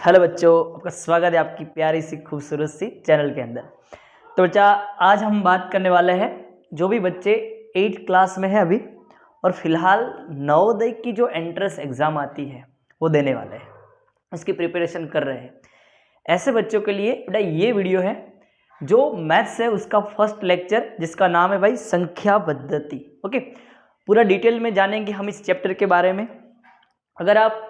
Hello बच्चों, आपका स्वागत है आपकी प्यारी सी खूबसूरत सी चैनल के अंदर। तो बच्चा, आज हम बात करने वाले हैं जो भी बच्चे 8th क्लास में है अभी और फिलहाल नवोदय की जो एंट्रेंस एग्ज़ाम आती है वो देने वाले हैं, उसकी प्रिपरेशन कर रहे हैं। ऐसे बच्चों के लिए बेटा ये वीडियो है जो मैथ्स है उसका फर्स्ट लेक्चर, जिसका नाम है भाई संख्या पद्धति। ओके, पूरा डिटेल में जानेंगे हम इस चैप्टर के बारे में। अगर आप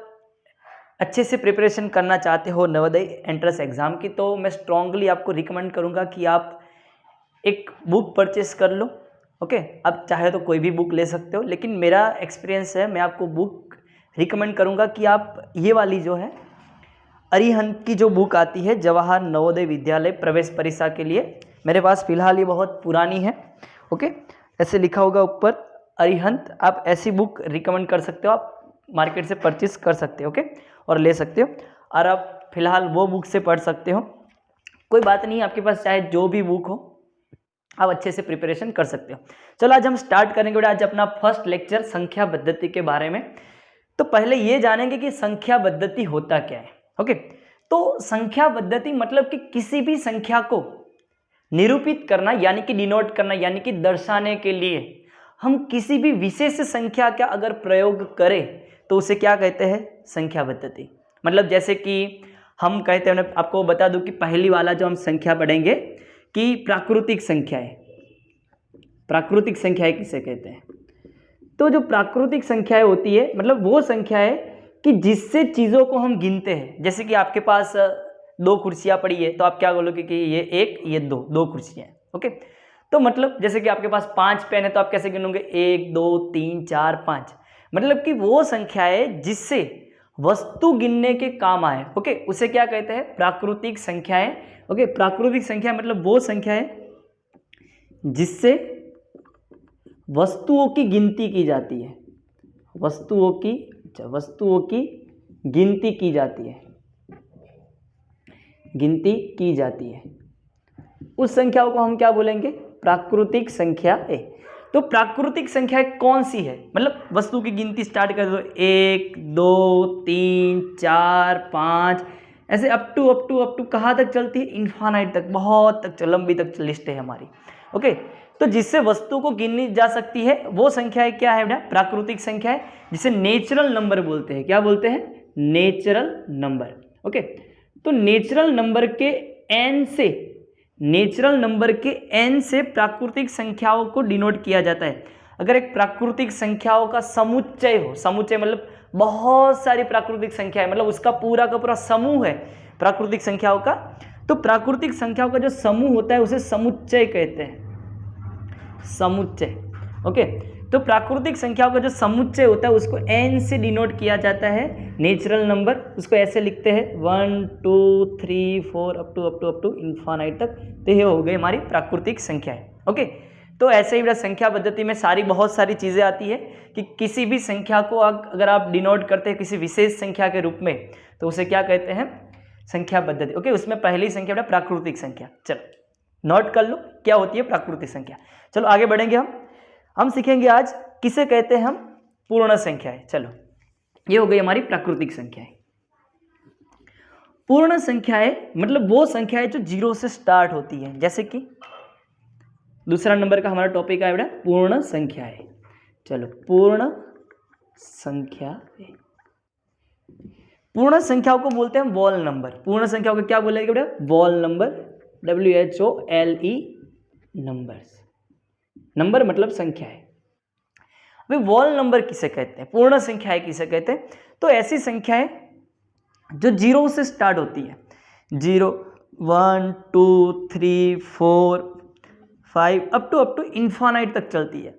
अच्छे से प्रिपरेशन करना चाहते हो नवोदय एंट्रेंस एग्ज़ाम की, तो मैं स्ट्रांगली आपको रिकमेंड करूँगा कि आप एक बुक परचेस कर लो। ओके, आप चाहे तो कोई भी बुक ले सकते हो, लेकिन मेरा एक्सपीरियंस है, मैं आपको बुक रिकमेंड करूँगा कि आप ये वाली जो है अरिहंत की जो बुक आती है जवाहर नवोदय विद्यालय प्रवेश परीक्षा के लिए, मेरे पास फ़िलहाल ये बहुत पुरानी है। ओके, ऐसे लिखा होगा ऊपर अरिहंत, आप ऐसी बुक रिकमेंड कर सकते हो, आप मार्केट से परचेस कर सकते हो। ओके, और ले सकते हो और आप फिलहाल वो बुक से पढ़ सकते हो। कोई बात नहीं, आपके पास चाहे जो भी बुक हो आप अच्छे से प्रिपरेशन कर सकते हो। चलो आज हम स्टार्ट करेंगे बेटा आज अपना फर्स्ट लेक्चर संख्या पद्धति के बारे में। तो पहले ये जानेंगे कि संख्या पद्धति होता क्या है। ओके, तो संख्या पद्धति मतलब कि किसी भी संख्या को निरूपित करना, यानी कि डिनोट करना, यानी कि दर्शाने के लिए हम किसी भी विशेष संख्या का अगर प्रयोग करें तो उसे क्या कहते हैं, संख्या पद्धति। मतलब जैसे कि हम कहते हैं, मैं आपको बता दूं कि पहली वाला जो हम संख्या पढ़ेंगे कि प्राकृतिक संख्याएं। प्राकृतिक संख्याएं किसे कहते हैं? तो जो प्राकृतिक संख्याएं होती है मतलब वो संख्याएं कि जिससे चीज़ों को हम गिनते हैं। जैसे कि आपके पास 2 कुर्सियाँ पड़ी है तो आप क्या बोलोगे कि ये 1 ये 2, 2 कुर्सियाँ हैं। ओके, तो मतलब जैसे कि आपके पास 5 पेन है तो आप कैसे गिनोगे, 1 2 3 4 5। मतलब कि वो संख्याएं जिससे वस्तु गिनने के काम आए, ओके, उसे क्या कहते हैं, प्राकृतिक संख्याएं। ओके, प्राकृतिक संख्या मतलब वो संख्याएं जिससे वस्तुओं की गिनती की जाती है, वस्तुओं की गिनती की जाती है, गिनती की जाती है। उस संख्याओं को हम क्या बोलेंगे, प्राकृतिक संख्या है। तो प्राकृतिक संख्या कौन सी है, मतलब वस्तु की गिनती स्टार्ट कर दो, 1 2 3 4 5 ऐसे अप टू कहाँ तक चलती है, इन्फानाइट तक, बहुत तक, लंबी तक लिस्ट है हमारी। ओके, तो जिससे वस्तु को गिनी जा सकती है वो संख्या है, क्या है बेटा, प्राकृतिक संख्या है, जिसे नेचुरल नंबर बोलते हैं। क्या बोलते हैं, नेचुरल नंबर। ओके, तो नेचुरल नंबर के n से, नेचुरल नंबर के n से प्राकृतिक संख्याओं को डिनोट किया जाता है। अगर एक प्राकृतिक संख्याओं का समुच्चय हो, समुच्चय मतलब बहुत सारी प्राकृतिक संख्या है, मतलब उसका पूरा का पूरा समूह है प्राकृतिक संख्याओं का, तो प्राकृतिक संख्याओं का जो समूह होता है उसे समुच्चय कहते हैं, समुच्चय। ओके, तो प्राकृतिक संख्याओं का जो समुच्चय होता है उसको n से डिनोट किया जाता है, नेचुरल नंबर। उसको ऐसे लिखते हैं 1 2 3 4 अप टू इन्फानाइट तक। तो ये हो गई हमारी प्राकृतिक संख्याएं। ओके, तो ऐसे ही संख्या पद्धति में बहुत सारी चीज़ें आती है कि किसी भी संख्या को अगर आप डिनोट करते हैं किसी विशेष संख्या के रूप में तो उसे क्या कहते हैं, संख्या पद्धति। ओके, उसमें पहली संख्या बेटा प्राकृतिक संख्या। चलो नोट कर लो क्या होती है प्राकृतिक संख्या। चलो आगे बढ़ेंगे, हम सीखेंगे आज किसे कहते हैं हम, पूर्ण संख्याएं। चलो ये हो गई हमारी प्राकृतिक संख्याएं। पूर्ण संख्याएं मतलब वो संख्याएं जो 0 से स्टार्ट होती है। जैसे कि दूसरा नंबर का हमारा टॉपिक है बेटा पूर्ण संख्याएं। चलो पूर्ण संख्याएं, पूर्ण संख्याओं को बोलते हैं वॉल नंबर। पूर्ण संख्याओं को क्या बोलेंगे बेटा, wall number, WHOLE numbers. Number मतलब संख्या है। अभी वॉल नंबर किसे कहते हैं, पूर्ण संख्याएं किसे कहते हैं, तो ऐसी संख्याएं जो 0 से स्टार्ट होती है, 0 1 2 3 4 5 अप टू इन्फानाइट तक चलती है।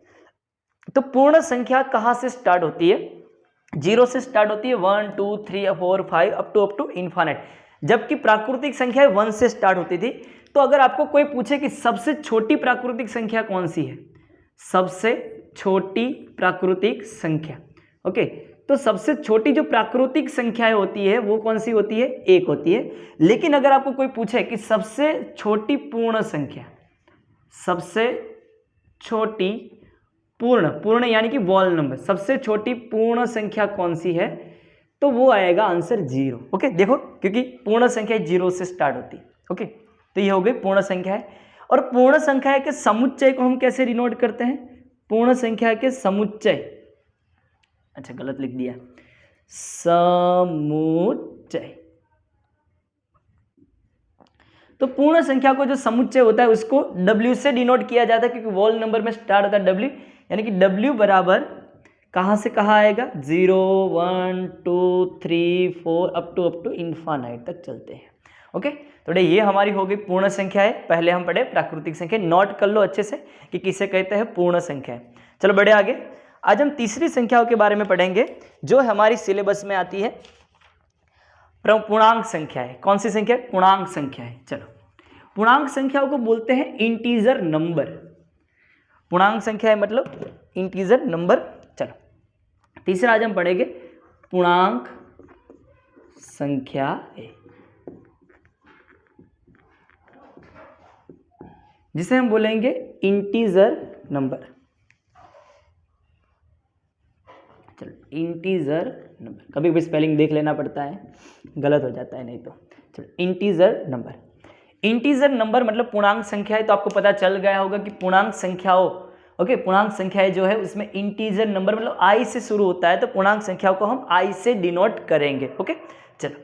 तो पूर्ण संख्या कहाँ से स्टार्ट होती है, 0 से स्टार्ट होती है, 1 2 3 4 5 अप टू इन्फानाइट। जबकि प्राकृतिक संख्या 1 से स्टार्ट होती थी। तो अगर आपको कोई पूछे कि सबसे छोटी प्राकृतिक संख्या कौन सी है, सबसे छोटी प्राकृतिक संख्या, ओके, तो सबसे छोटी जो प्राकृतिक संख्याएं होती है वो कौन सी होती है, 1 होती है। लेकिन अगर आपको कोई पूछे कि सबसे छोटी पूर्ण संख्या, सबसे छोटी पूर्ण यानी कि वॉल नंबर, सबसे छोटी पूर्ण संख्या कौन सी है, तो वो आएगा आंसर 0। ओके, देखो क्योंकि पूर्ण संख्या 0 से स्टार्ट होती है। ओके, तो ये हो गई पूर्ण संख्या है। और पूर्ण संख्या के समुच्चय को हम कैसे डिनोट करते हैं? पूर्ण संख्या के समुच्चय, अच्छा गलत लिख दिया, समुच्चय। तो पूर्ण संख्या को जो समुच्चय होता है उसको W से डिनोट किया जाता है, क्योंकि वोल नंबर में स्टार्ट होता है W, यानी कि W बराबर कहाँ से कहाँ आएगा? 0 1 2 3 4 अप टू इन्फानाइट तक चलते हैं। ओके, तो ये हमारी हो गई पूर्ण संख्या है। पहले हम पढ़े प्राकृतिक संख्या, नोट कर लो अच्छे से कि किसे कहते हैं पूर्ण संख्या। चलो बढ़े आगे। आज हम तीसरी संख्याओं के बारे में पढ़ेंगे जो हमारी सिलेबस में आती है, पूर्णांक संख्या है। कौन सी संख्या है? पूर्णांक संख्या है। चलो, पूर्णांक संख्याओं को बोलते हैं इंटीजर नंबर। पूर्णांक संख्या है मतलब इंटीजर नंबर। चलो, तीसरा आज हम पढ़ेंगे पूर्णांक संख्या है, जिसे हम बोलेंगे इंटीजर नंबर। चलो, इंटीजर नंबर, कभी भी स्पेलिंग देख लेना पड़ता है, गलत हो जाता है नहीं तो। चलो, इंटीजर नंबर। इंटीजर नंबर मतलब पूर्णांक संख्या है। तो आपको पता चल गया होगा कि पूर्णांक संख्याओं, ओके, पूर्णांक संख्याएं जो है उसमें इंटीजर नंबर मतलब आई से शुरू होता है, तो पूर्णांक संख्याओं को हम आई से डिनोट करेंगे। ओके, चलो,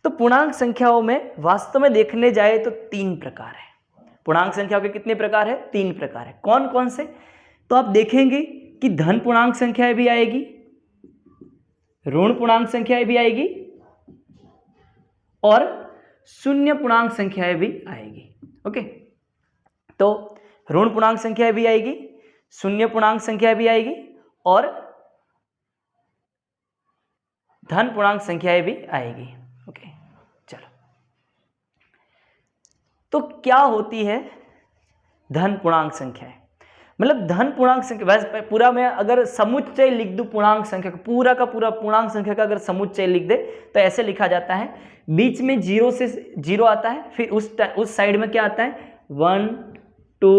तो पूर्णांक संख्याओं में वास्तव में देखने जाए तो 3 प्रकार है। पूर्णांक संख्याओं के कितने प्रकार है? 3 प्रकार है। कौन कौन से? तो आप देखेंगे कि धन पूर्णांक संख्याएं भी आएगी, ऋण पूर्णांक संख्याएं भी आएगी और शून्य पूर्णांक संख्याएं भी आएगी। ओके, तो ऋण पूर्णांक संख्याएं भी आएगी, शून्य पूर्णांक संख्याएं भी आएगी और धन पूर्णांक संख्याएं भी आएगी। ओके, चलो, तो क्या होती है धन पूर्णांक संख्याएं? मतलब धन पूर्णांक संख्या, वैसे पूरा मैं अगर समुच्चय लिख दूं पूर्णांक संख्या का, पूरा का पूरा पूर्णांक संख्या का अगर समुच्चय लिख दे तो ऐसे लिखा जाता है, बीच में 0 से 0 आता है, फिर उस साइड में क्या आता है? 1 2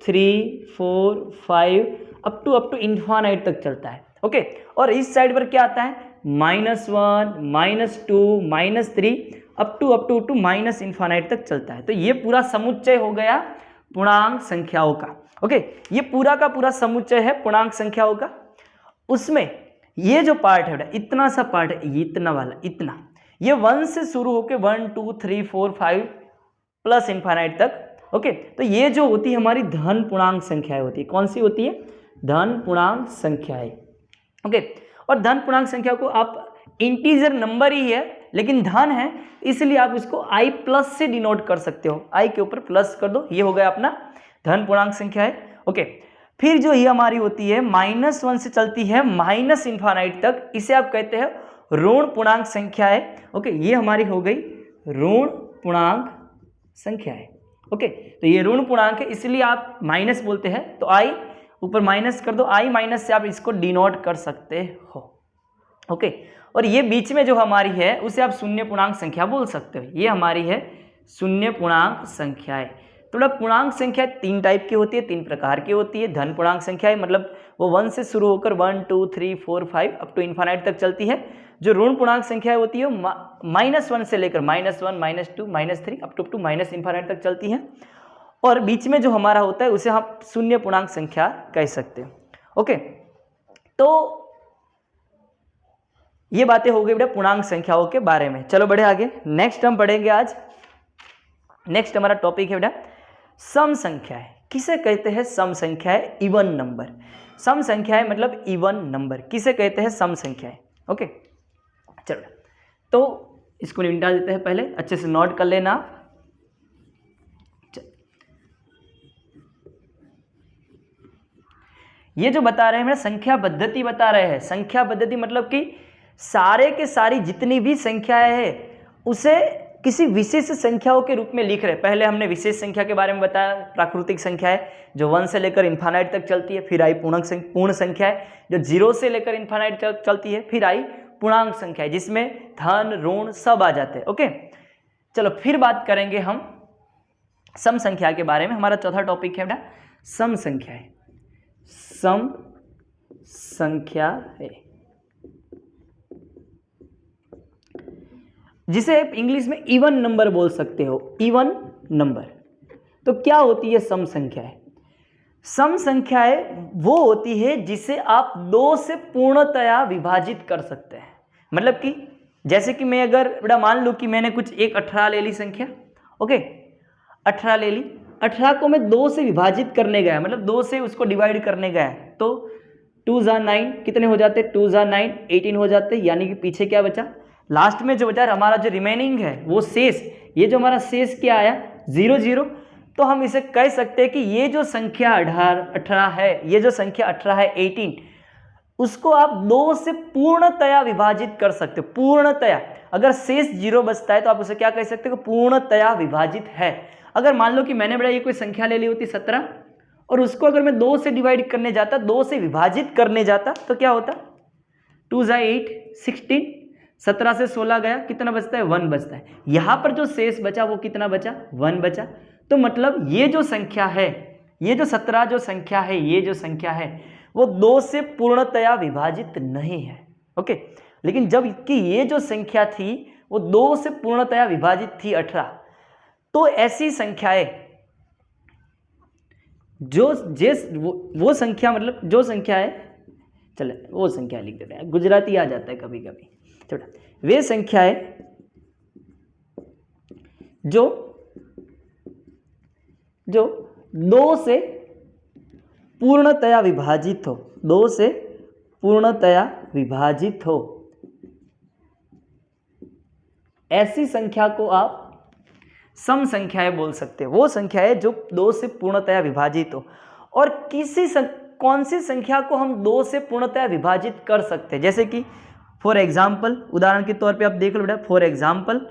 3 4 5 अप टू इन्फानाइट तक चलता है। ओके, और इस साइड पर क्या आता है? -1 -2 -3 अप टू माइनस इन्फानाइट तक चलता है। तो ये पूरा समुच्चय हो गया पूर्णांक संख्याओं का। ओके, ये पूरा का पूरा समुच्चय है पूर्णांक संख्याओं का। उसमें ये जो पार्ट है, इतना सा पार्ट है, ये इतना वाला, इतना, ये 1 से शुरू होकर 1 2 3 4 5 प्लस इन्फानाइट तक। ओके, तो ये जो होती है हमारी धन पूर्णांक संख्याएं होती है। कौन सी होती है? धन पूर्णांक संख्याएं। ओके, और धन पूर्णांक संख्या को आप इंटीजर नंबर ही है लेकिन धन है, इसलिए आप इसको i प्लस से डिनोट कर सकते हो। i के ऊपर प्लस कर दो, ये हो गया अपना धन पूर्णांक संख्या है। ओके, फिर जो ये हमारी होती है -1 से चलती है माइनस इन्फानाइट तक, इसे आप कहते हैं ऋण पूर्णांक संख्या है। ओके, ये हमारी हो गई ऋण पूर्णांक संख्या है। ओके, तो ये ऋण पूर्णांक है इसलिए आप माइनस बोलते हैं, तो i ऊपर माइनस कर दो, i माइनस से आप इसको डिनोट कर सकते हो। ओके, और ये बीच में जो हमारी है उसे आप शून्य पूर्णांक संख्या बोल सकते हो। ये हमारी है शून्य पूर्णांक संख्याएं। तो पूर्णांक संख्या 3 टाइप की होती है, 3 प्रकार की होती है। धन पूर्णांक संख्याएं मतलब वो 1 से शुरू होकर 1 2 3 4 5 अप टू इन्फानाइट तक चलती है। जो ऋण पूर्णांक संख्याएं होती है -1 से लेकर -1 -2 -3 अप टू माइनस इन्फानाइट तक चलती है। और बीच में जो हमारा होता है उसे हम शून्य पूर्णांक संख्या कह सकते हैं। ओके, तो ये बातें हो गई बेटा पूर्णांक संख्याओं के बारे में। चलो बढ़े आगे। नेक्स्ट हम पढ़ेंगे आज, नेक्स्ट हमारा टॉपिक है बेटा सम संख्याएं। किसे कहते हैं सम संख्याएं? Even number. सम संख्याएं मतलब इवन नंबर, किसे कहते हैं? सम संख्याएं। ओके, चलो, तो इसको निपटा देते हैं, पहले अच्छे से नोट कर लेना। ये जो बता रहे हैं मेरा संख्या पद्धति बता रहे हैं। संख्या पद्धति मतलब कि सारे के सारी जितनी भी संख्याएं हैं उसे किसी विशेष संख्याओं के रूप में लिख रहे हैं। पहले हमने विशेष संख्या के बारे में बताया, प्राकृतिक संख्या है जो 1 से लेकर इन्फानाइट तक चलती है। फिर आई पूर्ण संख्या है जो 0 से लेकर इन्फानाइट चलती है। फिर आई पूर्णांक संख्या है जिसमें धन ऋण सब आ जाते हैं। ओके, चलो फिर बात करेंगे हम सम संख्या के बारे में। हमारा चौथा टॉपिक है बेटा सम संख्या है। सम संख्या है। जिसे आप इंग्लिश में इवन नंबर बोल सकते हो, इवन नंबर। तो क्या होती है सम संख्याएं? सम संख्याएं वो होती है जिसे आप 2 से पूर्णतया विभाजित कर सकते हैं। मतलब कि जैसे कि मैं अगर बेटा मान लूँ कि मैंने कुछ एक 18 ले ली संख्या, ओके 18 ले ली, 18 को मैं 2 से विभाजित करने गया, मतलब 2 से उसको डिवाइड करने गया, तो 2 × 9 कितने हो जाते? 2 × 9 18 हो जाते। यानी कि पीछे क्या बचा? लास्ट में जो बचा हमारा जो रिमेनिंग है वो शेष, ये जो हमारा शेष क्या आया 0 0। तो हम इसे कह सकते हैं कि ये जो संख्या 18 है, ये जो संख्या 18 है 18, उसको आप 2 से पूर्णतया विभाजित कर सकते हो। पूर्णतया, अगर शेष 0 बचता है तो आप उसे क्या कह सकते हो? पूर्णतया विभाजित है। अगर मान लो कि मैंने बेटा ये कोई संख्या ले ली होती 17 और उसको अगर मैं 2 से डिवाइड करने जाता, 2 से विभाजित करने जाता, तो क्या होता? 2 × 8 16, 17 से 16 गया, कितना बचता है? 1 बचता है। यहाँ पर जो शेष बचा वो कितना बचा? 1 बचा। तो मतलब ये जो संख्या है, ये जो 17 जो संख्या है, ये जो संख्या है वो 2 से पूर्णतया विभाजित नहीं है, ओके। लेकिन जब कि ये जो संख्या थी वो 2 से पूर्णतया विभाजित थी 18, तो ऐसी संख्याएं वो संख्या, मतलब जो संख्या है, चले वो संख्या लिख देते हैं, गुजराती आ जाता है कभी कभी, छोटा। वे संख्याएं जो 2 से पूर्णतया विभाजित हो, 2 से पूर्णतया विभाजित हो, ऐसी संख्या को आप सम संख्याएं बोल सकते हैं। वो संख्याएं जो 2 से पूर्णतया विभाजित हो। और कौन सी संख्या को हम 2 से पूर्णतया विभाजित कर सकते हैं? जैसे कि फॉर एग्जाम्पल, उदाहरण के तौर पे आप देख लो बेटा, फॉर एग्जाम्पल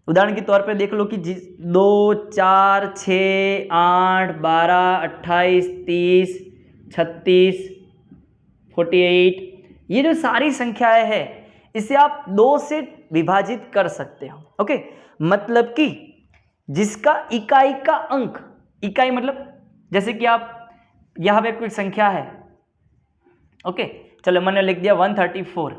उदाहरण के तौर पे देख लो कि 2 4 6 8 12 28 30 36 48, ये जो सारी संख्याएं हैं इसे आप 2 से विभाजित कर सकते हो, ओके। मतलब कि जिसका इकाई का अंक, इकाई मतलब जैसे कि आप यहाँ पे कोई संख्या है, ओके, चलो मैंने लिख दिया 134,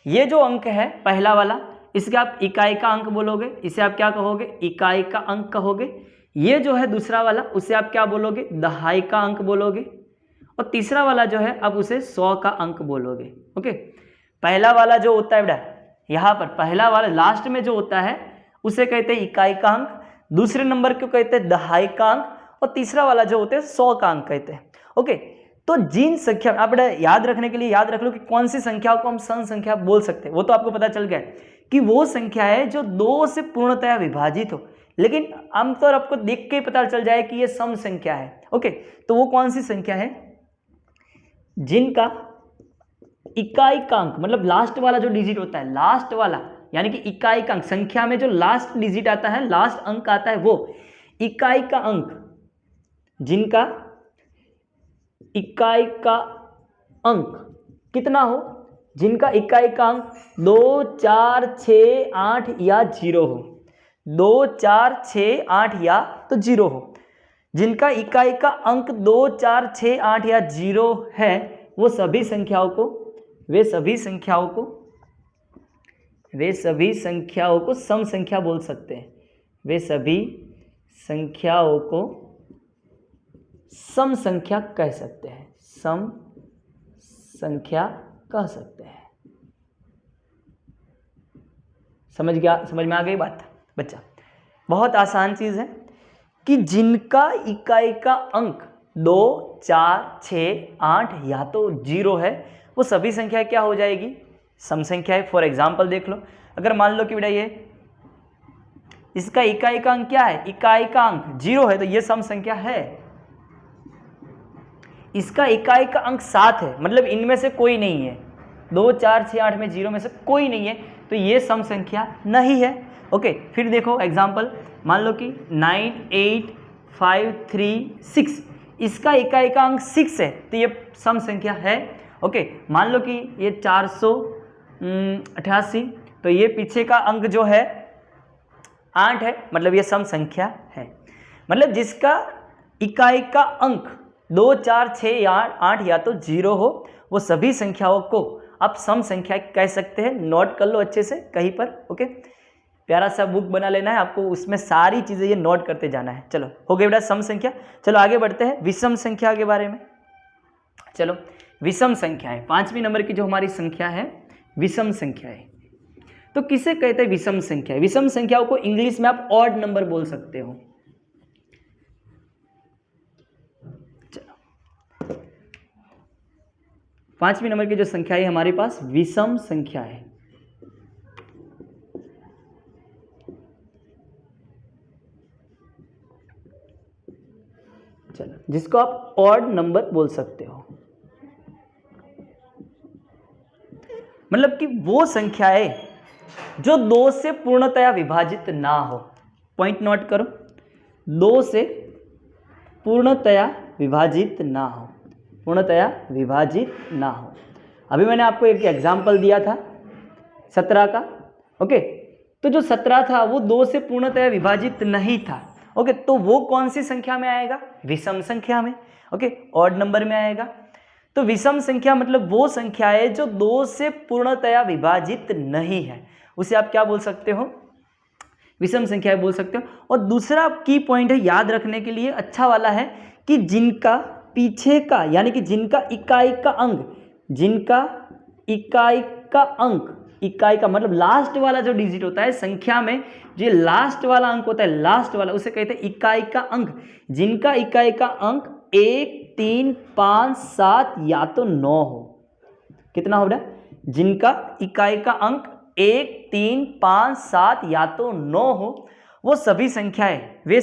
ये जो अंक है पहला वाला, इसके आप इकाई का अंक बोलोगे, इसे आप क्या कहोगे? इकाई का अंक कहोगे। ये जो है दूसरा वाला, उसे आप क्या बोलोगे? दहाई का अंक बोलोगे। और तीसरा वाला जो है आप उसे 100 का अंक बोलोगे, ओके। पहला वाला जो होता है बेटा, यहाँ पर पहला वाला लास्ट में जो होता है उसे कहते हैं इकाई का अंक, दूसरे नंबर को कहते हैं दहाई का अंक, और तीसरा वाला जो होता है 100 का अंक कहते हैं, ओके। तो जिन संख्या, आप बेटा याद रखने के लिए याद रख लो कि कौन सी संख्या को हम सम संख्या बोल सकते हैं। वो तो आपको पता चल गया कि वो संख्या है जो 2 से पूर्णतया विभाजित हो, लेकिन आमतौर आपको देख के पता चल जाए कि ये सम संख्या है, ओके। तो वो कौन सी संख्या है? जिनका इकाई का अंक, मतलब लास्ट वाला जो डिजिट होता है, लास्ट वाला यानी कि इकाई का अंक, संख्या में जो लास्ट डिजिट आता है, लास्ट अंक आता है, वो इकाई का अंक, जिनका इकाई का अंक कितना हो, जिनका इकाई का अंक 2 4 6 8 या 0 हो, 2 4 6 8 या तो 0 हो, जिनका इकाई का अंक 2 4 6 8 या 0 है, वो सभी संख्याओं को सम संख्या बोल सकते हैं। वे सभी संख्याओं को सम संख्या कह सकते हैं, सम संख्या कह सकते हैं। समझ में आ गई बात बच्चा? बहुत आसान चीज है कि जिनका इकाई का अंक 2 4 6 8 या तो 0 है, वो सभी संख्या क्या हो जाएगी? सम संख्या है। फॉर एग्जाम्पल देख लो, अगर मान लो कि बेटा ये इसका इकाई का अंक क्या है? इकाई का अंक 0 है, तो ये सम संख्या है। इसका इकाई का अंक 7 है, मतलब इनमें से कोई नहीं है, 2 4 6 8 में 0 में से कोई नहीं है, तो ये सम संख्या नहीं है, ओके। फिर देखो एग्जाम्पल, मान लो कि 9 8 5 3 6, इसका इकाई का अंक 6 है, तो ये सम संख्या है, ओके। मान लो कि ये 488, तो ये पीछे का अंक जो है 8 है, मतलब ये सम संख्या है। मतलब जिसका इकाई का अंक 2 4 6 8 या तो 0 हो, वो सभी संख्याओं को आप सम संख्या कह सकते हैं। नोट कर लो अच्छे से कहीं पर, ओके। प्यारा सा बुक बना लेना है आपको, उसमें सारी चीज़ें ये नोट करते जाना है। चलो हो गया बेटा सम संख्या। चलो आगे बढ़ते हैं विषम संख्या के बारे में। चलो विषम संख्या है 5वीं नंबर की जो हमारी संख्या है विषम संख्या है। तो किसे कहते हैं विषम संख्या? विषम संख्याओं को इंग्लिश में आप ऑड नंबर बोल सकते हो। चलो 5वीं नंबर की जो संख्या है हमारे पास विषम संख्या है। चलो जिसको आप ऑड नंबर बोल सकते हो, मतलब कि वो संख्याएं जो 2 से पूर्णतया विभाजित ना हो। पॉइंट नोट करो, 2 से पूर्णतया विभाजित ना हो, पूर्णतया विभाजित ना हो। अभी मैंने आपको एक एग्जाम्पल दिया था 17 का, ओके। तो जो 17 था वो 2 से पूर्णतया विभाजित नहीं था, ओके। तो वो कौन सी संख्या में आएगा? विषम संख्या में, ओके, ऑड नंबर में आएगा। तो विषम संख्या मतलब वो संख्या है जो 2 से पूर्णतया विभाजित नहीं है, उसे आप क्या बोल सकते हो? विषम संख्या बोल सकते हो। और दूसरा की पॉइंट है याद रखने के लिए अच्छा वाला है कि जिनका पीछे का यानी कि जिनका इकाई का अंक, जिनका इकाई का अंक, इकाई का मतलब लास्ट वाला जो डिजिट होता है संख्या में, जो लास्ट वाला अंक होता है, लास्ट वाला, उसे कहते हैं इकाई का अंक। जिनका इकाई का अंक 1, 3, 5, 7 या तो 9 हो। कितना हो रहा है? जिनका इकाई का अंक 1, 3, 5, 7 या तो 9 हो, वो सभी संख्याएं, वे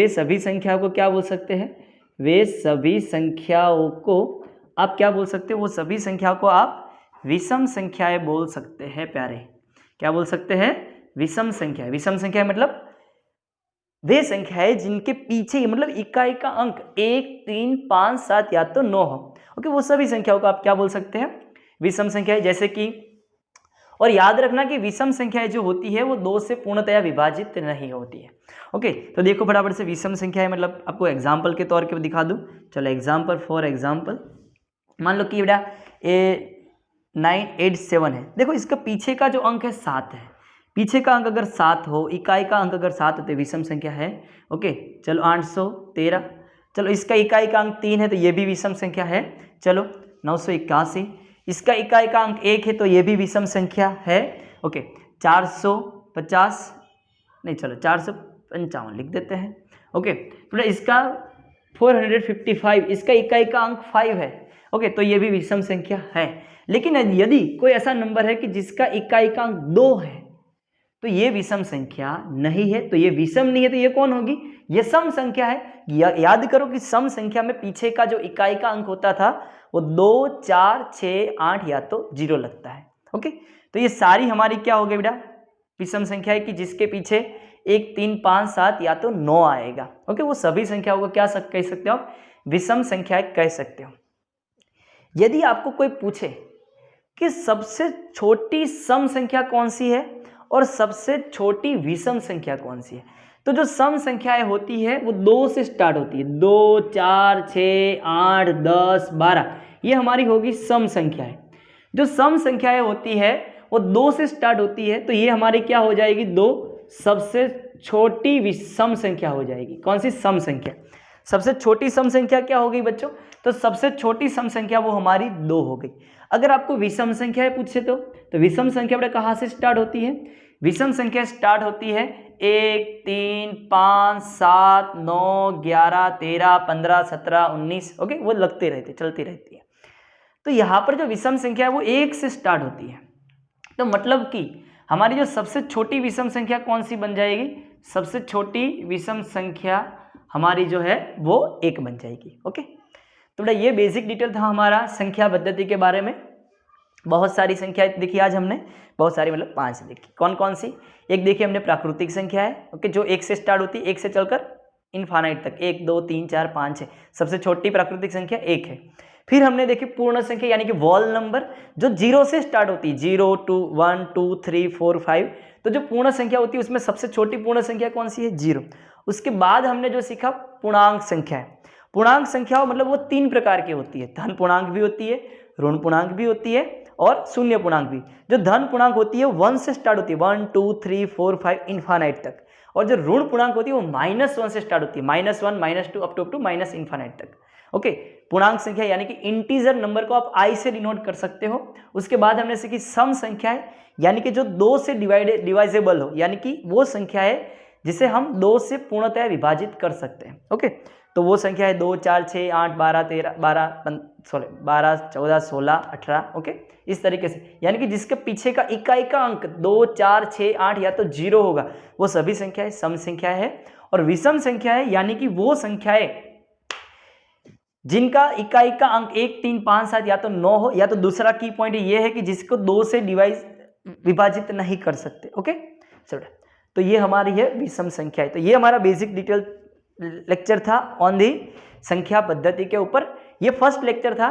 सभी संख्याओं को क्या बोल सकते हैं? वे सभी संख्याओं को आप क्या बोल सकते हो? वो सभी संख्याओं को आप विषम संख्याएं बोल सकते हैं प्यारे। क्या बोल सकते हैं? विषम संख्या। विषम संख्या मतलब वे संख्याएं जिनके पीछे मतलब इकाई का अंक 1, 3, 5, 7 या तो 9 हो, ओके। वो सभी संख्याओं को आप क्या बोल सकते हैं? विषम संख्याएं। जैसे कि, और याद रखना कि विषम संख्याएं जो होती है वो 2 से पूर्णतया विभाजित नहीं होती है, ओके। तो देखो फटाफट से विषम संख्याएं मतलब आपको एग्जाम्पल के तौर पर दिखा दूं। चलो एग्जाम्पल, फॉर एग्जाम्पल मान लो कि बेटा 987 है। देखो इसका पीछे का जो अंक है 7 है। पीछे का अंक अगर 7 हो, इकाई का अंक अगर 7 हो तो विषम संख्या है, ओके। चलो 813, चलो इसका इकाई का अंक 3 है तो ये भी विषम संख्या है। चलो 981, इसका इकाई का अंक 1 है तो ये भी विषम संख्या है, ओके। 450 नहीं, चलो 455 लिख देते हैं, ओके। तो इसका 455, इसका इकाई का अंक 5 है, ओके। तो ये भी विषम संख्या है। लेकिन यदि कोई ऐसा नंबर है कि जिसका इकाई का अंक 2 है तो ये विषम संख्या नहीं है, तो ये विषम नहीं है, तो ये कौन होगी? ये सम संख्या है। याद करो कि सम संख्या में पीछे का जो इकाई का अंक होता था वो 2, 4, 6, 8 या तो 0 लगता है, ओके। तो ये सारी हमारी क्या हो गई बेटा? विषम संख्या है कि जिसके पीछे 1, 3, 5, 7 या तो 9 आएगा, ओके। वो सभी संख्याओं को क्या कह सकते हो? विषम संख्याएं कह सकते हो। यदि आपको कोई पूछे कि सबसे छोटी सम संख्या कौन सी है और सबसे छोटी विषम संख्या कौन सी है, तो जो सम संख्याएं होती है वो 2 से स्टार्ट होती है। 2, 4, 6, 8, 10, 12 ये हमारी होगी सम संख्याएं। जो सम संख्याएं होती है वो 2 से स्टार्ट होती है, तो ये हमारी क्या हो जाएगी? 2 सबसे छोटी विषम संख्या हो जाएगी। कौन सी? सम संख्या। सबसे छोटी सम संख्या क्या हो गई बच्चों? तो सबसे छोटी सम संख्या वो हमारी 2 हो गई। अगर आपको विषम संख्याएं पूछे तो विषम संख्या बेटा कहाँ से स्टार्ट होती है? विषम संख्या स्टार्ट होती है 1, 3, 5, 7, 9, 11, 13, 15, 17, 19, ओके। वो लगते रहते, चलती रहती है। तो यहाँ पर जो विषम संख्या है वो 1 से स्टार्ट होती है। तो मतलब कि हमारी जो सबसे छोटी विषम संख्या कौन सी बन जाएगी? सबसे छोटी विषम संख्या हमारी जो है वो 1 बन जाएगी, ओके। तो बेटा ये बेसिक डिटेल था हमारा संख्या पद्धति के बारे में। बहुत सारी संख्याएं देखी आज हमने, बहुत सारी मतलब 5 देखी। कौन कौन सी? एक देखी हमने प्राकृतिक संख्या है, ओके, जो 1 से स्टार्ट होती है, 1 से चलकर इनफाइनाइट तक, 1, 2, 3, 4, 5, 6। सबसे छोटी प्राकृतिक संख्या 1 है। फिर हमने देखी पूर्ण संख्या यानी कि वॉल नंबर, जो 0 से स्टार्ट होती है, 0, 2, 1, 2, 3, 4, 5। तो जो पूर्ण संख्या होती है उसमें सबसे छोटी पूर्ण संख्या कौन सी है? 0। उसके बाद हमने जो सीखा पूर्णांक संख्या है। पूर्णांक संख्याओं मतलब वो 3 प्रकार की होती है, धन पूर्णांक भी होती है, ऋण पूर्णांक भी होती है और शून्य पूर्णांक भी। जो धन पूर्णांक होती है 1 से स्टार्ट होती है, 1 2 3 4 5 इन्फानाइट तक, और जो ऋण पूर्णांक होती है वो -1 से स्टार्ट होती है, -1 -2 अप टू माइनस इन्फानाइट तक। ओके, पूर्णांक संख्या यानी कि इंटीजर नंबर को आप आई से डिनोट कर सकते हो। उसके बाद हमने सीखी सम संख्या है, यानी कि जो 2 से डिवाइजेबल हो, यानी कि वो संख्या है जिसे हम 2 से पूर्णतः विभाजित कर सकते हैं। ओके, तो वो संख्या है 2 4 6 8 12 13 12 14 16 18। ओके, इस तरीके से, यानी कि जिसके पीछे का इकाई का अंक 2 4 6 8 या तो 0 होगा, वो सभी संख्याएं सम संख्या है। और विषम संख्या है, यानी कि वो संख्याएं जिनका इकाई का अंक 1 3 5 7 या तो 9 हो, या तो दूसरा की पॉइंट ये है कि जिसको 2 से विभाजित नहीं कर सकते। ओके, चलो, तो ये हमारी है विषम संख्या है। तो ये हमारा बेसिक डिटेल लेक्चर था ऑन दी संख्या पद्धति के ऊपर। ये फर्स्ट लेक्चर था।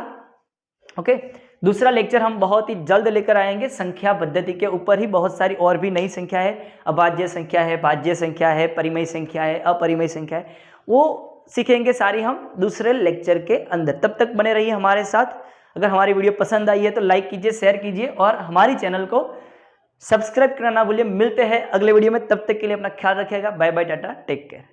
ओके, दूसरा लेक्चर हम बहुत ही जल्द लेकर आएंगे संख्या पद्धति के ऊपर ही। बहुत सारी और भी नई संख्या है, अभाज्य संख्या है, भाज्य संख्या है, परिमेय संख्या है, अपरिमेय संख्या है, वो सीखेंगे सारी हम दूसरे लेक्चर के अंदर। तब तक बने रहिए हमारे साथ। अगर हमारी वीडियो पसंद आई है तो लाइक कीजिए, शेयर कीजिए और हमारी चैनल को सब्सक्राइब करना ना भूलिए। मिलते हैं अगले वीडियो में, तब तक के लिए अपना ख्याल रखिएगा। Bye bye, tata, take care.